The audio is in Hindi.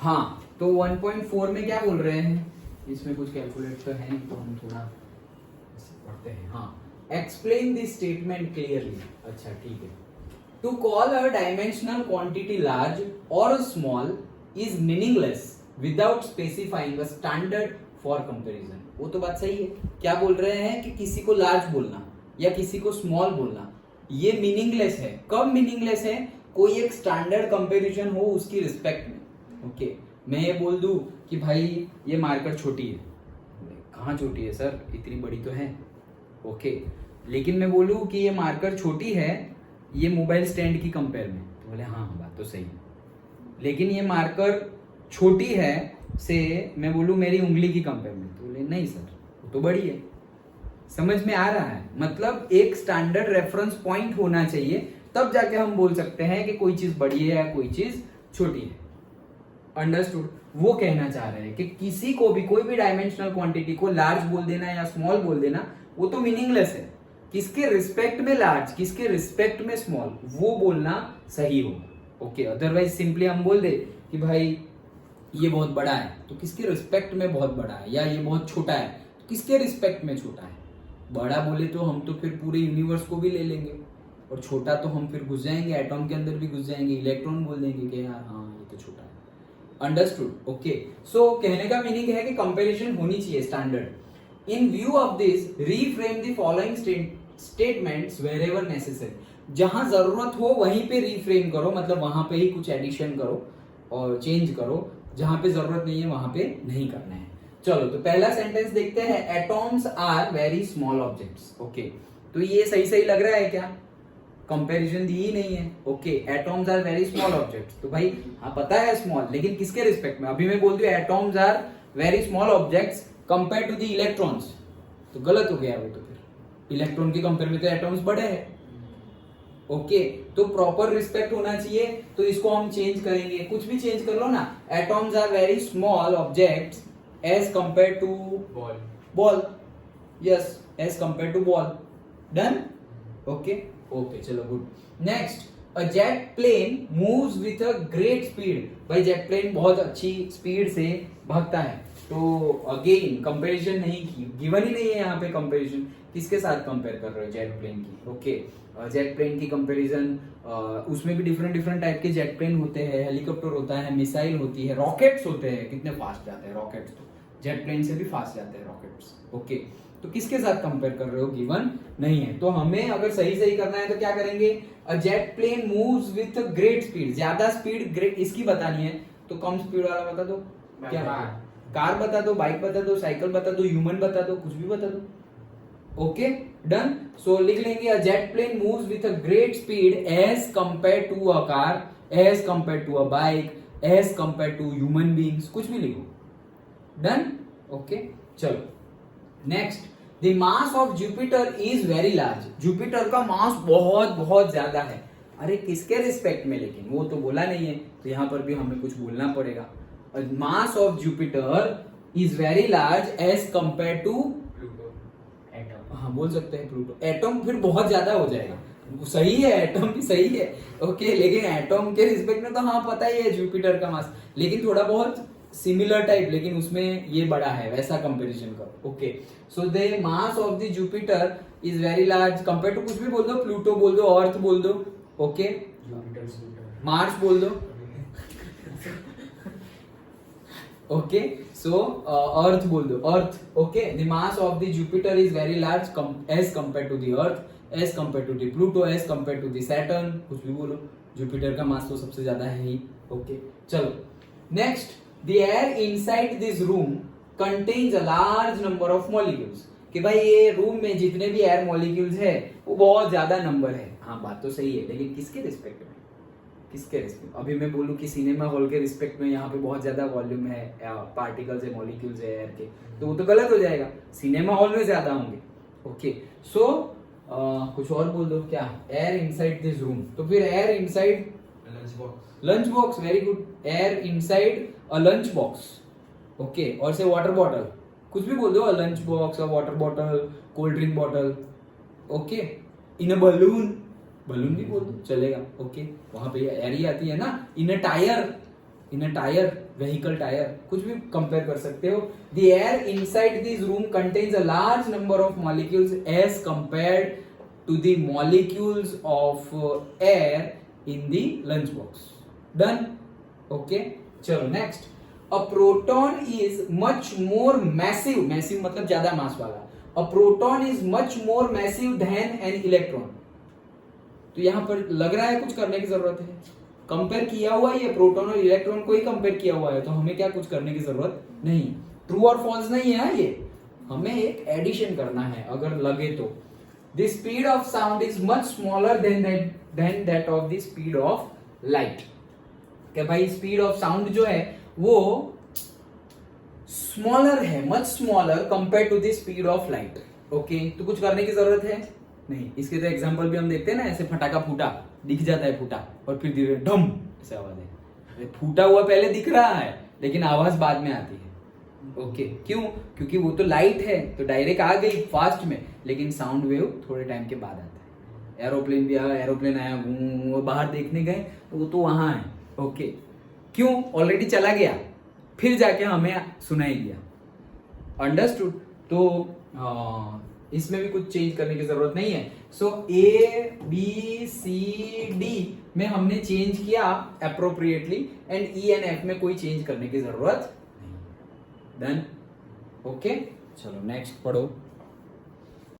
हाँ, तो 1.4 में क्या बोल रहे हैं, इसमें कुछ कैलकुलेट तो है नहीं तो हम थोड़ा पढ़ते हैं। हाँ, एक्सप्लेन दिस स्टेटमेंट क्लियरली। अच्छा ठीक है। To call a dimensional quantity large और small is meaningless without specifying a standard for comparison. वो तो बात सही है। क्या बोल रहे हैं कि किसी को लार्ज बोलना या किसी को स्मॉल बोलना ये मीनिंगलेस है। कब मीनिंगलेस है? कोई एक स्टैंडर्ड कंपैरिजन हो उसकी रिस्पेक्ट में। ओके, मैं ये बोल दूं कि भाई ये मार्कर छोटी है, कहाँ छोटी है सर, इतनी बड़ी तो है। ओके, लेकिन मैं बोलूं कि ये मार्कर छोटी है ये मोबाइल स्टैंड की कंपेयर में, तो बोले हाँ बात तो सही है। लेकिन ये मार्कर छोटी है से मैं बोलूं मेरी उंगली की कंपेयर में, तो बोले नहीं सर वो तो बड़ी है। समझ में आ रहा है? मतलब एक स्टैंडर्ड रेफरेंस पॉइंट होना चाहिए, तब जाके हम बोल सकते हैं कि कोई चीज बड़ी है या कोई चीज छोटी है। अंडरस्टूड? वो कहना चाह रहे हैं कि किसी को भी कोई भी डायमेंशनल क्वांटिटी को लार्ज बोल देना या स्मॉल बोल देना वो तो मीनिंगलेस है। किसके रिस्पेक्ट में लार्ज, किसके रिस्पेक्ट में स्मॉल, वो बोलना सही होगा। ओके, अदरवाइज सिंपली हम बोल दे कि भाई ये बहुत बड़ा है तो किसके रिस्पेक्ट में बहुत बड़ा है, या ये बहुत छोटा है तो किसके रिस्पेक्ट में छोटा है। बड़ा बोले तो हम तो फिर पूरे यूनिवर्स को भी ले लेंगे, और छोटा तो हम फिर घुस जाएंगे एटॉम के अंदर भी घुस जाएंगे, इलेक्ट्रॉन बोल देंगे कि यार हाँ ये तो छोटा है। अंडरस्टूड? ओके, सो कहने का मीनिंग है कि कंपैरिजन होनी चाहिए standard. In view of this reframe the following statements wherever necessary. जहां जरूरत हो वहीं पे रीफ्रेम करो, मतलब वहां पे ही कुछ एडिशन करो और चेंज करो, जहां पे जरूरत नहीं है वहां पे नहीं करना है। चलो तो पहला सेंटेंस देखते हैं, atoms are very small objects. Okay, तो ये सही सही लग रहा है क्या? कंपैरिजन दी ही नहीं है। Okay, atoms are very small objects, तो भाई हाँ पता है स्मॉल, लेकिन किसके रिस्पेक्ट में? अभी मैं बोल दूं atoms are very small objects compare to the electrons, तो गलत हो गया वो। तो फिर इलेक्ट्रॉन के कंपेयर में तो एटॉम्स बड़े हैं। ओके, तो प्रॉपर रिस्पेक्ट होना चाहिए, तो इसको हम चेंज करेंगे, कुछ भी चेंज कर लो ना। Atoms are very small objects as compare to ball. Yes, as compare to ball. Done? Okay okay, चलो good. Next, a jet plane moves with a great speed. भाई जेट प्लेन बहुत अच्छी स्पीड से भागता है, तो अगेन कंपैरिजन नहीं की, गिवन ही नहीं है यहाँ पे कंपैरिजन। किसके साथ कंपेयर कर रहे हो? जेट प्लेन की। ओके, जेट प्लेन की कंपैरिजन, उसमें भी डिफरेंट डिफरेंट टाइप के जेट प्लेन होते हैं, हेलीकॉप्टर होता है, मिसाइल होती है, रॉकेट्स होते हैं। कितने फास्ट जाते हैं रॉकेट्स, तो जेट प्लेन से भी फास्ट जाते हैं रॉकेट्स। ओके, तो किसके साथ कंपेयर कर रहे हो? गिवन नहीं है। तो हमें अगर सही सही करना है तो क्या करेंगे? A jet plane moves with great speed. ज्यादा स्पीड ग्रेट इसकी बतानी है तो कम स्पीड वाला बता दो। क्या? कार बता दो, बाइक बता दो, साइकिल बता दो, ह्यूमन बता दो, कुछ भी बता दो। Okay done. सो लिख लेंगे, a jet plane moves with a great speed as compare to a car, as compare to a bike, as compare to human beings, कुछ भी लिखो। डन? ओके, चलो next, the mass of Jupiter is very large. Jupiter का मास बहुत बहुत ज्यादा है। अरे किसके रिस्पेक्ट में? लेकिन वो तो बोला नहीं है, तो यहां पर भी हमें कुछ बोलना पड़ेगा। Mass of Jupiter is very large as compare to Pluto. Atom, हाँ बोल सकते हैं प्लूटो। एटम फिर बहुत ज्यादा हो जाएगा। सही है, एटम भी सही है। ओके, लेकिन एटम के रिस्पेक्ट में तो हाँ पता ही है जुपिटर का मास, लेकिन थोड़ा बहुत सिमिलर टाइप, लेकिन उसमें ये बड़ा है, वैसा कंपैरिजन करो। Okay, so the mass of the Jupiter is very large compare to, कुछ भी बोल दो, प्लूटो बोल दो, अर्थ बोल दो। ओके, मार्स बोल दो। ओके, सो अर्थ बोल दो, earth. Okay, the mass of the Jupiter is very large as compare to the earth, as compare to the Pluto, as compare to the Saturn, कुछ भी बोलो। जुपिटर का मास तो सबसे ज्यादा है ही। ओके, चलो next, the air inside this room contains a large number of molecules। कि भाई ये रूम में जितने भी एयर मॉलिक्यूल्स है वो बहुत ज्यादा नंबर है। हाँ बात तो सही है, लेकिन किसके रिस्पेक्ट में? किसके रिस्पेक्ट? अभी मैं बोलूं कि सिनेमा हॉल के रिस्पेक्ट में यहाँ पे बहुत ज्यादा वॉल्यूम है, पार्टिकल्स है, मॉलिक्यूल्स है एयर के, तो वो तो गलत हो जाएगा। सिनेमा हॉल में ज्यादा होंगे। ओके, सो कुछ और बोल दो। क्या? एयर इनसाइड दिस रूम, तो फिर air inside lunch box. Very good, air inside a lunch box. Okay, और से वाटर बॉटल, कुछ भी बोल दो, अ lunch box, a water bottle, cold drink bottle. Okay, in a balloon, balloon भी बोल दो चलेगा। ओके, वहां पे एयर ही आती है ना। In a tyre, in a tyre, vehicle tyre, कुछ भी कंपेयर कर सकते हो. The air inside this room contains a large number of molecules as compared to the molecules of air in the lunch box. Done. Okay, चलो next. A proton is much more massive, massive मतलब ज्यादा मास वाला. A proton is much more massive than an electron. तो यहां पर लग रहा है कुछ करने की जरूरत है. कंपेयर किया हुआ है, ये प्रोटॉन और इलेक्ट्रॉन को ही कंपेयर किया हुआ है, तो हमें क्या कुछ करने की जरूरत नहीं. ट्रू और फॉल्स नहीं है ये, हमें एक एडिशन करना है अगर लगे तो. The speed of sound is much smaller than that of the speed of light. क्या भाई, स्पीड ऑफ साउंड जो है वो स्मॉलर है, much smaller compare to the speed of light. Okay, तो कुछ करने की जरूरत है नहीं. इसके तो एग्जांपल भी हम देखते हैं ना, ऐसे फटाका फूटा, दिख जाता है फूटा और फिर धीरे ढम ऐसे आवाज है. फूटा हुआ पहले दिख रहा है लेकिन आवाज बाद में आती है. ओके, क्यों? क्योंकि वो तो लाइट है तो डायरेक्ट आ गई फास्ट में, लेकिन साउंड वेव थोड़े टाइम के बाद आता है. एरोप्लेन भी आया, एरोप्लेन आया, वो बाहर देखने गए तो वो तो वहां है. ओके, क्यों? ऑलरेडी चला गया, फिर जाके हमें सुनाई दिया. अंडरस्टूड. तो इसमें भी कुछ चेंज करने की जरूरत नहीं है. सो ए बी सी डी में हमने चेंज किया appropriately, and E and F में कोई चेंज करने की जरूरत नहीं. डन. ओके, चलो नेक्स्ट पढ़ो.